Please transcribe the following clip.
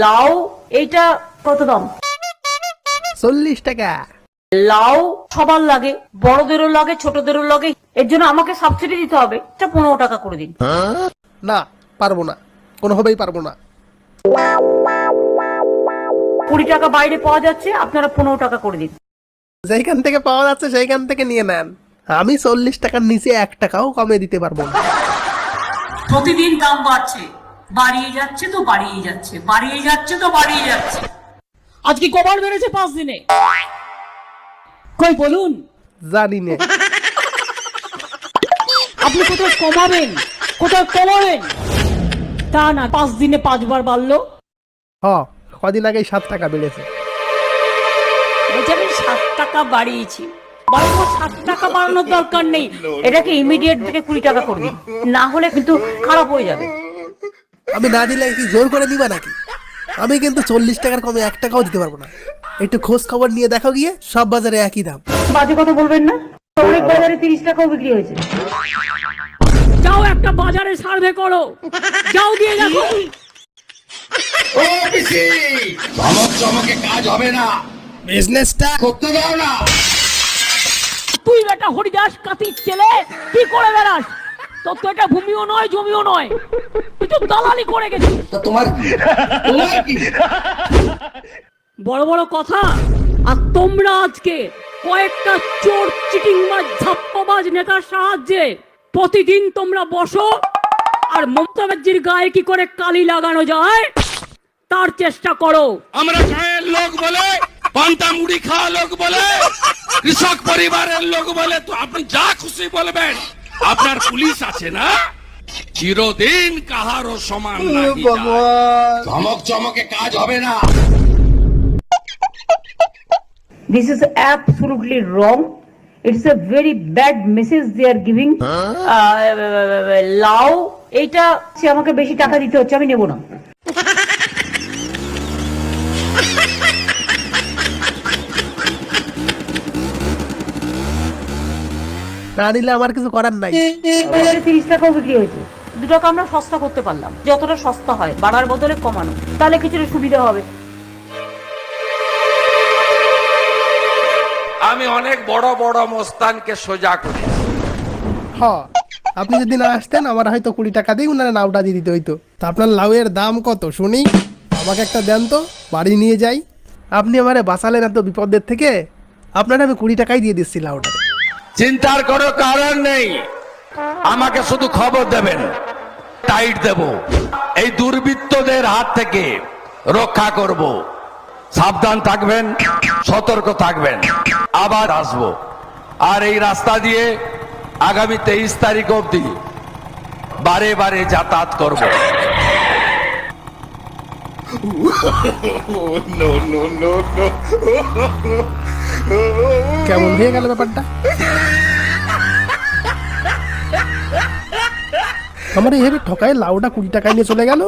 লাউ এইটা কত দাম? 40 টাকা। লাউ সবার লাগে, বড়দেরও লাগে, ছোটদেরও লাগে, এর জন্য আমাকে সাবসিডি দিতে হবে। এটা 15 টাকা করে দিন। না, পারবো না, কোনোভাবেই পারবো না। 20 টাকা বাইরে পাওয়া যাচ্ছে, আপনারা 15 টাকা করে দিন। যেখান থেকে পাওয়া যাচ্ছে সেইখান থেকে নিয়ে নেন। আমি 40 টাকার নিচে 1 টাকাও কমে দিতে পারবো না। প্রতিদিন দাম বাড়ছে, বাড়িয়ে যাচ্ছে তো বাড়িয়ে যাচ্ছে, বাড়িয়ে যাচ্ছে তো বাড়িয়ে যাচ্ছে। আজকে কবার বেড়েছে 5 দিনে? কই বলুন। জানি না। আপনি কোথায় কমাবেন, কোথায় কমাবেন? তা না, 5 দিনে 5 বার বাড়লো। কদিন আগেই 7 টাকা বেড়েছে। বলছি আমি 7 টাকা বাড়িয়েছি, 7 টাকা বাড়ানোর দরকার নেই। এটাকে ইমিডিয়েট থেকে 20 টাকা করে দিন, না হলে কিন্তু খারাপ হয়ে যাবে। আমি না দিলে কি জোর করে দিবা নাকি? আমি কিন্তু 40 টাকার কমে 1 টাকাও দিতে পারবো না। একটু খোঁজ খবর নিয়ে দেখো গিয়ে, সব বাজারে একই দাম। বাজে কথা বলবেন না, অনেক বাজারে 30 টাকাও বিক্রি হয়েছে। যাও একটা বাজারে সার্ভে করো, যাও দিয়ে দেখো। ও পিসি, চমকে কাজ হবে না, বিজনেসটা করতে দাও না। তুই বেটা হরিদাস কাতির ছেলে, কি করে বেড়াস? তোর তো এটা ভূমিও নয়, জমিও নয়, তুই তো দালালি করে গেছিস। তা তোমার কি? বড় বড় কথা। আর তোমরা আজকে কয়েকটা চোর চিটিংবাজ ধাপ্পাবাজ নেতার সাহায্যে প্রতিদিন তোমরা বসো আর মমতা ব্যানার্জির গায়ে কি করে কালি লাগানো যায় তার চেষ্টা করো। আমরা গায়ের লোক বলে, পান্তা মুড়ি খাওয়া লোক বলে, কৃষক পরিবারের লোক বলে, তো আপনি যা খুশি বলবেন। আপনার পুলিশ আছে না, চিরদিন কাহারও সমান নাহি যায়। চমকে কাজ হবে না। This is absolutely wrong. It's a very bad message they are giving. লাউ এইটা আমাকে বেশি টাকা দিতে হচ্ছে, আমি নেব না। না নিলে আমার কিছু করার নাই। 30 টাকাও বিক্রি হয়েছে, 2 টাকা আমরা সস্তা করতে পারলাম। যতটা সস্তা হয় বাড়ার বদলে কমানো, তাহলে কিছুটা সুবিধা হবে। আমি অনেক বড় বড় মস্তানকে সোজা করি। আপনি যদি না আসতেন আমার হয়তো 20 টাকা দিয়ে উনারা নাওটা দিয়ে দিতে হইতো। তা আপনার লাউয়ের দাম কত শুনি? আমাকে একটা দেন তো, বাড়ি নিয়ে যাই। আপনি আমারে বাঁচালেন এত বিপদের থেকে, আপনারা আমি 20 টাকাই দিয়ে দিচ্ছি লাউটা। চিন্তার কোনো কারণ নেই, আমাকে শুধু খবর দেবেন, টাইট দেব, এই দুর্বৃত্তদের হাত থেকে রক্ষা করব। সাবধান থাকবেন, সতর্ক থাকবেন। আবার আসবো, আর এই রাস্তা দিয়ে আগামী 23 তারিখ অবধি বারে বারে যাতায়াত করব। কেমন হয়ে গেল ব্যাপারটা? আমার এইভাবে ঠকায় লাউটা 20 টাকায় নিয়ে চলে গেল।